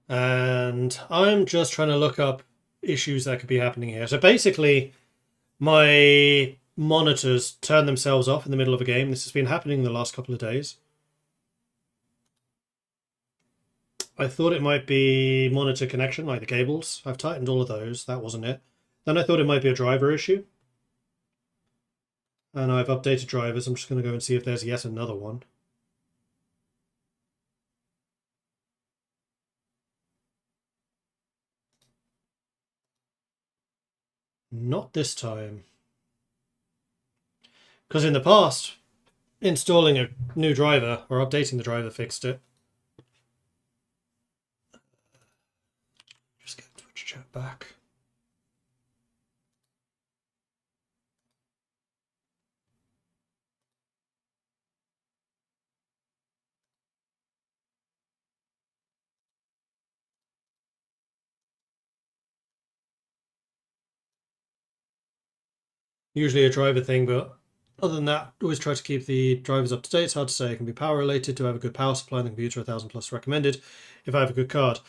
And I'm just trying to look up issues that could be happening here. So basically, my monitors turn themselves off in the middle of a game. This has been happening the last couple of days. I thought it might be monitor connection, like the cables. I've tightened all of those. That wasn't it. Then I thought it might be a driver issue. And I've updated drivers. I'm just going to go and see if there's yet another one. Not this time. Because in the past, installing a new driver or updating the driver fixed it. Just get Twitch chat back. Usually a driver thing, but other than that, always try to keep the drivers up to date. It's hard to say. It can be power related. To have a good power supply in the computer, 1000 plus recommended. If I have a good card.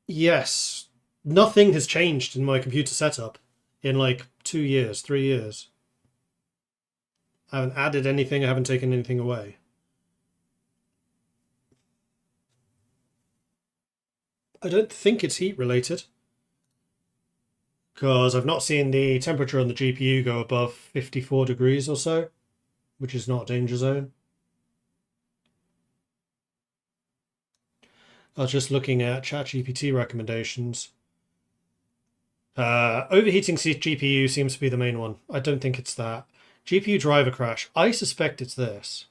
Yes, nothing has changed in my computer setup in like 2 years, 3 years. I haven't added anything. I haven't taken anything away. I don't think it's heat related. Because I've not seen the temperature on the GPU go above 54 degrees or so, which is not danger zone. I was just looking at ChatGPT recommendations. Overheating GPU seems to be the main one. I don't think it's that. GPU driver crash. I suspect it's this.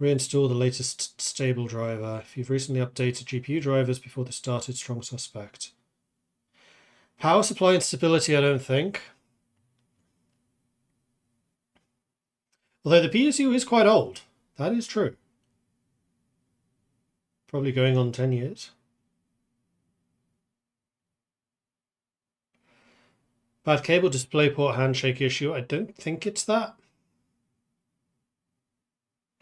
Reinstall the latest stable driver. If you've recently updated GPU drivers before they started, strong suspect. Power supply instability, I don't think. Although the PSU is quite old. That is true. Probably going on 10 years. Bad cable DisplayPort handshake issue. I don't think it's that.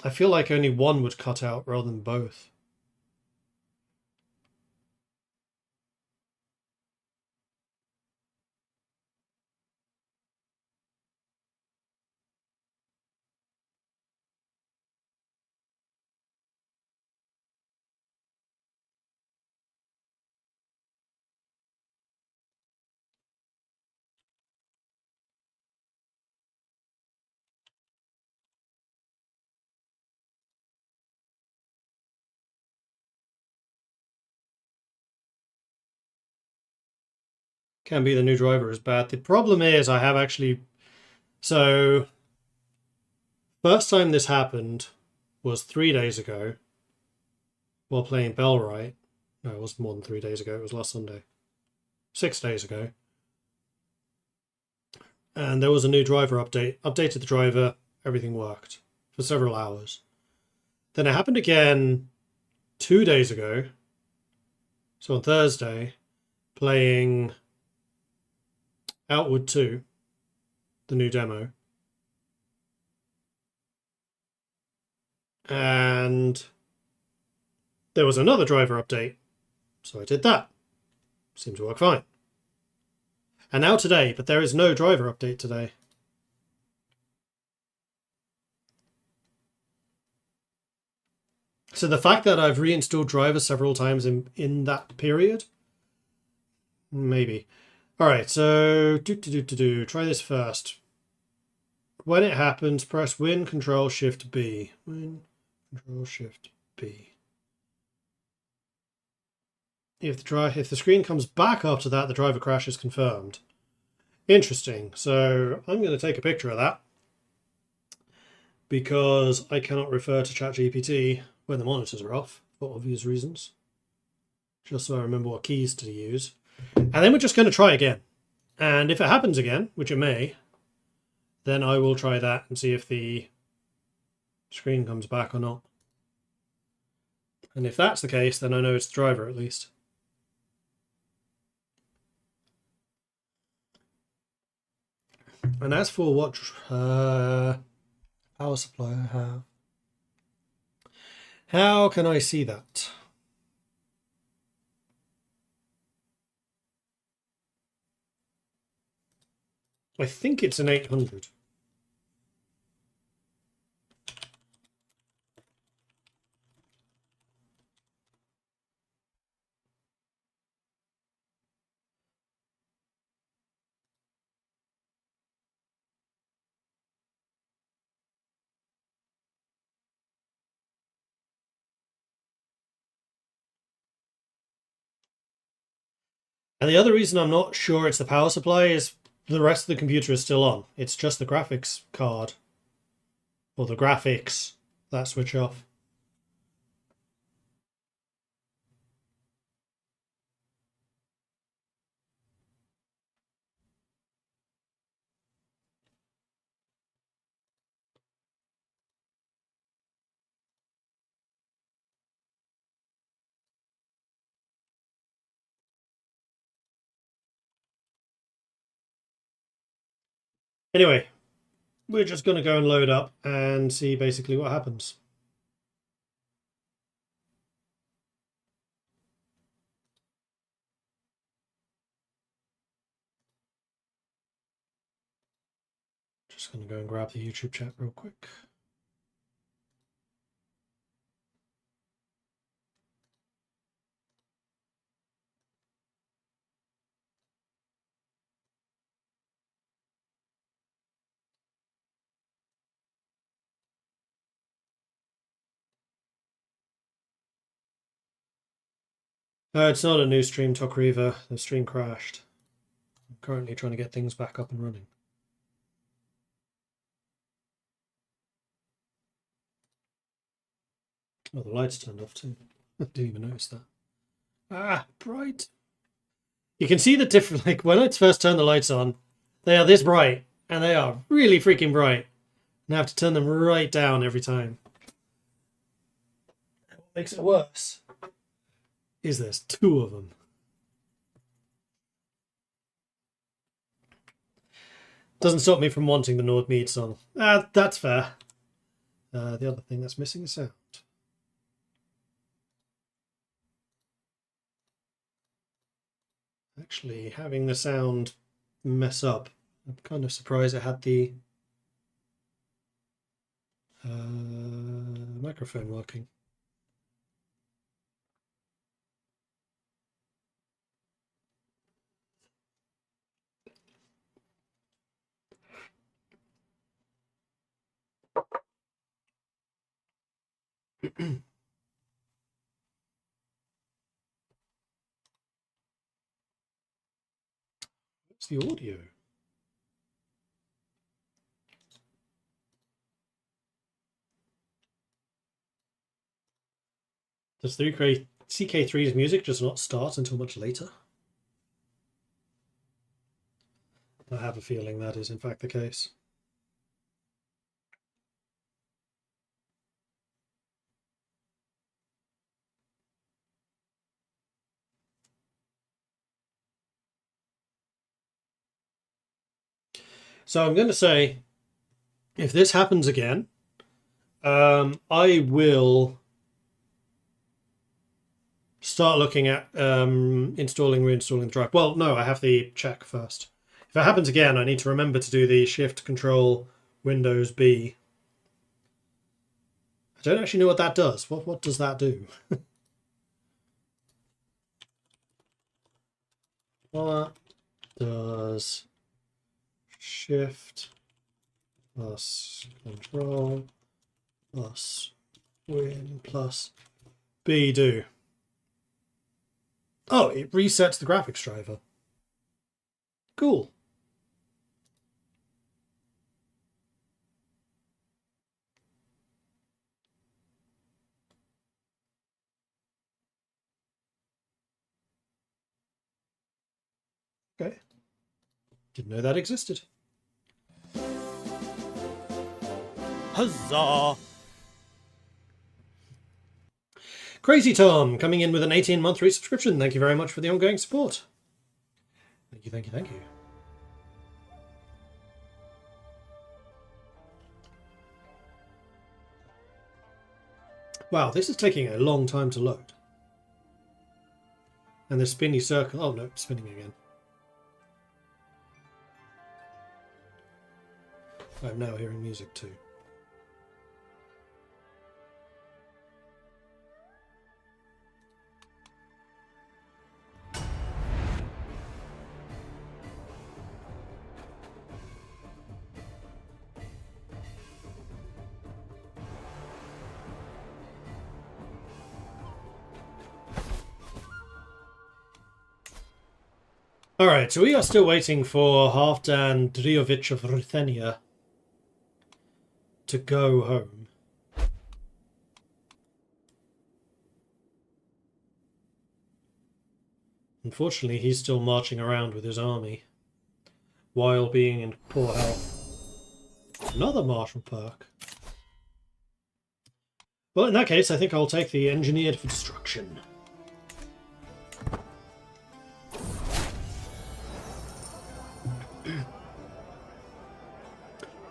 I feel like only one would cut out rather than both. Can be the new driver is bad. The problem is I have actually... So, first time this happened was 3 days ago while playing Bellwright. No, it was more than 3 days ago. It was last Sunday. 6 days ago. And there was a new driver update. Updated the driver. Everything worked for several hours. Then it happened again 2 days ago. So on Thursday, playing Outward 2, the new demo. And there was another driver update. So I did that. Seemed to work fine. And now today, but there is no driver update today. So the fact that I've reinstalled drivers several times in that period, maybe. All right, so try this first. When it happens, press Win Control Shift B. Win Control Shift B. If the screen comes back after that, the driver crash is confirmed. Interesting. So I'm going to take a picture of that because I cannot refer to ChatGPT when the monitors are off for obvious reasons. Just so I remember what keys to use. And then we're just going to try again. And if it happens again, which it may, then I will try that and see if the screen comes back or not. And if that's the case, then I know it's the driver at least. And as for what Power supply I have. How can I see that? I think it's an 800. And the other reason I'm not sure it's the power supply is the rest of the computer is still on. It's just the graphics card. Or the graphics that switch off. Anyway, we're just going to go and load up and see basically what happens. Just going to go and grab the YouTube chat real quick. It's not a new stream, Tokriva. The stream crashed. I'm currently trying to get things back up and running. Oh, the lights turned off too. I didn't even notice that. Ah, bright. You can see the difference. Like when I first turn the lights on, they are this bright, and they are really freaking bright. And I have to turn them right down every time. What makes it worse is there's two of them. Doesn't stop me from wanting the Nord Mead song. That's fair. The other thing that's missing is sound. Actually, having the sound mess up, I'm kind of surprised it had the microphone working. What's the audio? Does CK3's music just not start until much later? I have a feeling that is in fact the case. So I'm going to say, if this happens again, I will start looking at installing, reinstalling the drive. Well, no, I have the check first. If it happens again, I need to remember to do the Shift Control Windows B. I don't actually know what that does. What does that do? What does Shift plus Control plus Win plus B do? Oh, it resets the graphics driver. Cool. Okay. Didn't know that existed. Huzzah! Crazy Tom coming in with an 18-month resubscription. Thank you very much for the ongoing support. Thank you, thank you, thank you. Wow, this is taking a long time to load. And the spinny circle... Oh no, it's spinning again. I'm now hearing music too. Alright, so we are still waiting for Halfdan Driovic of Ruthenia to go home. Unfortunately, he's still marching around with his army while being in poor health. Another martial perk. Well, in that case, I think I'll take the Engineered for Destruction.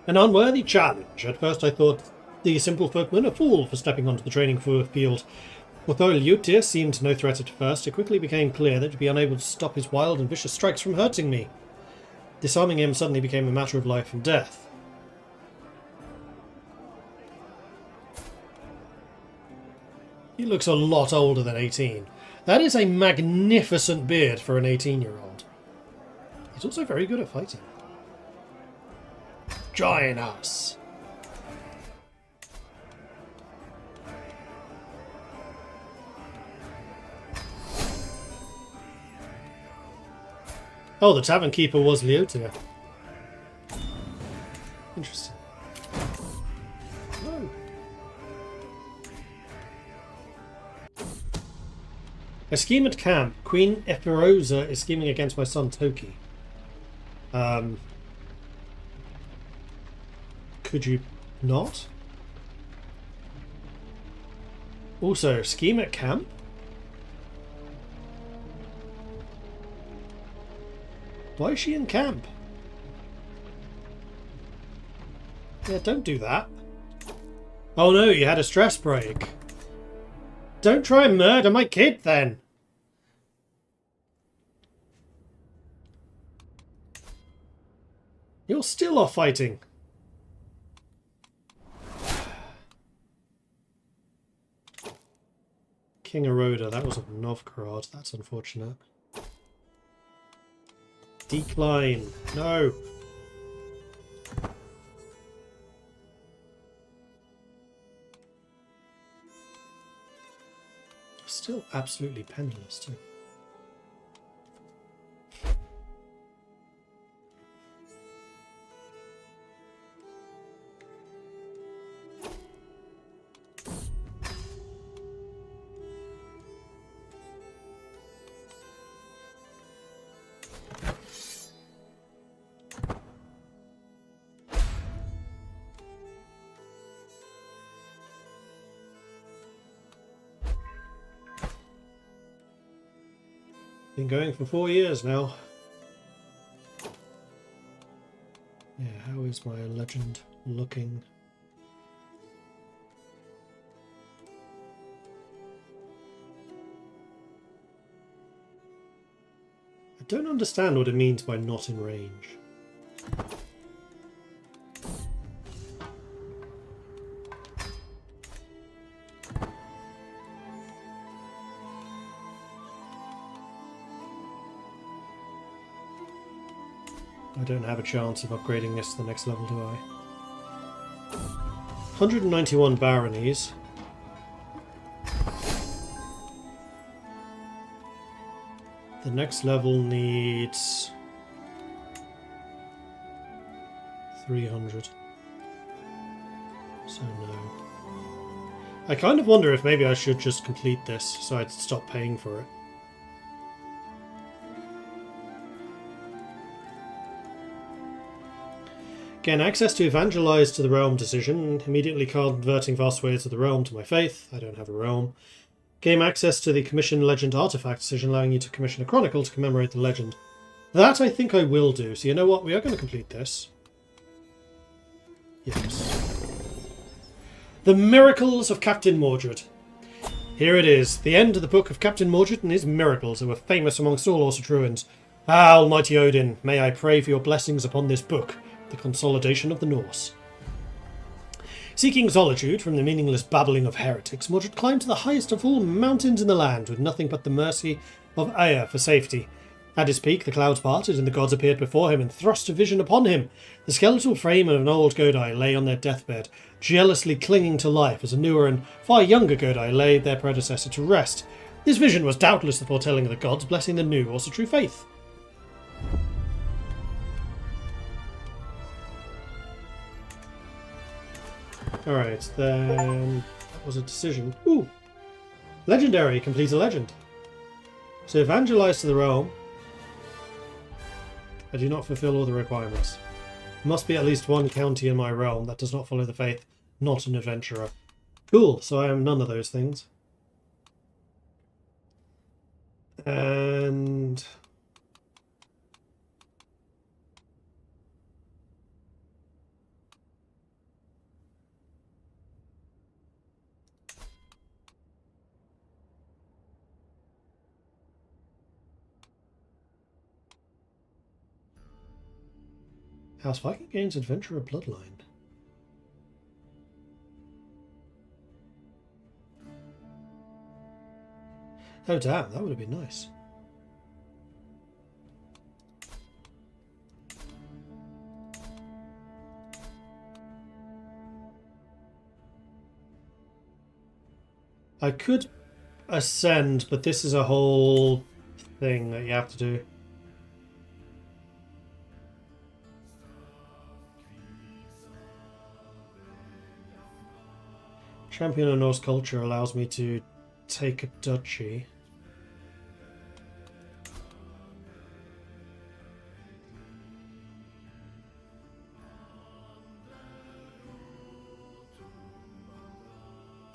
An unworthy challenge. At first I thought the simple folkman a fool for stepping onto the training field. Although Liutir seemed no threat at first, it quickly became clear that to be unable to stop his wild and vicious strikes from hurting me. Disarming him suddenly became a matter of life and death. He looks a lot older than 18. That is a magnificent beard for an 18-year-old. He's also very good at fighting. Join us! Oh, the tavern keeper was Leotia. Interesting. Oh. A scheme at camp. Queen Epirosa is scheming against my son Toki. Could you not? Also, scheme at camp? Why is she in camp? Yeah, don't do that. Oh no, you had a stress break. Don't try and murder my kid then. You're still off fighting. King Eroda, that was of Novgorod. That's unfortunate. Decline. No. Still absolutely penniless too. Been going for 4 years now. Yeah, how is my legend looking? I don't understand what it means by not in range. I don't have a chance of upgrading this to the next level, do I? 191 baronies. The next level needs 300. So no. I kind of wonder if maybe I should just complete this so I'd stop paying for it. Gain access to Evangelize to the Realm decision, immediately converting vast swathes of the realm to my faith. I don't have a realm. Gain access to the Commission Legend Artifact decision, allowing you to commission a chronicle to commemorate the legend. That I think I will do. So you know what? We are going to complete this. Yes. The Miracles of Captain Mordred. Here it is, the end of the book of Captain Mordred and his miracles that were famous amongst all Aussetruans. Ah, Almighty Odin, may I pray for your blessings upon this book, the consolidation of the Norse. Seeking solitude from the meaningless babbling of heretics, Mordred climbed to the highest of all mountains in the land with nothing but the mercy of Aya for safety. At his peak, the clouds parted and the gods appeared before him and thrust a vision upon him. The skeletal frame of an old Godai lay on their deathbed, jealously clinging to life as a newer and far younger Godai laid their predecessor to rest. This vision was doubtless the foretelling of the gods blessing the new Aussetru faith. Alright, then that was a decision. Ooh! Legendary, complete a legend. So evangelize to the realm. I do not fulfill all the requirements. Must be at least one county in my realm that does not follow the faith, not an adventurer. Cool, so I am none of those things. And... House Viking gains Adventurer Bloodline. Oh damn, that would have been nice. I could ascend, but this is a whole thing that you have to do. Champion of Norse culture allows me to take a duchy.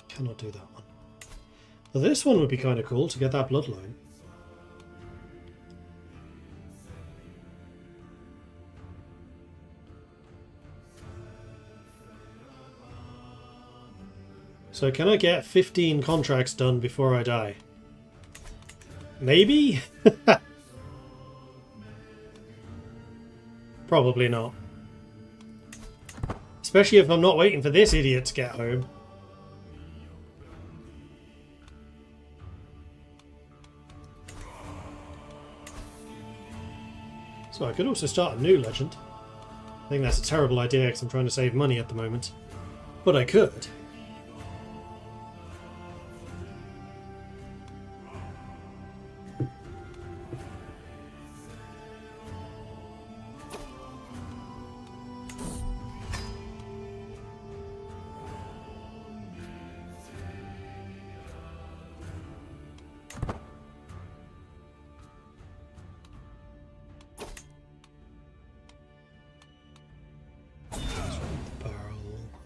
Cannot do that one. Well, this one would be kind of cool to get that bloodline. So can I get 15 contracts done before I die? Maybe? Probably not. Especially if I'm not waiting for this idiot to get home. So I could also start a new legend. I think that's a terrible idea because I'm trying to save money at the moment. But I could.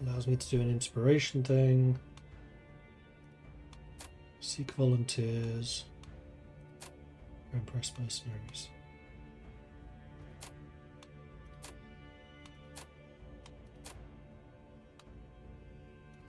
Allows me to do an inspiration thing. Seek volunteers. Impress mercenaries.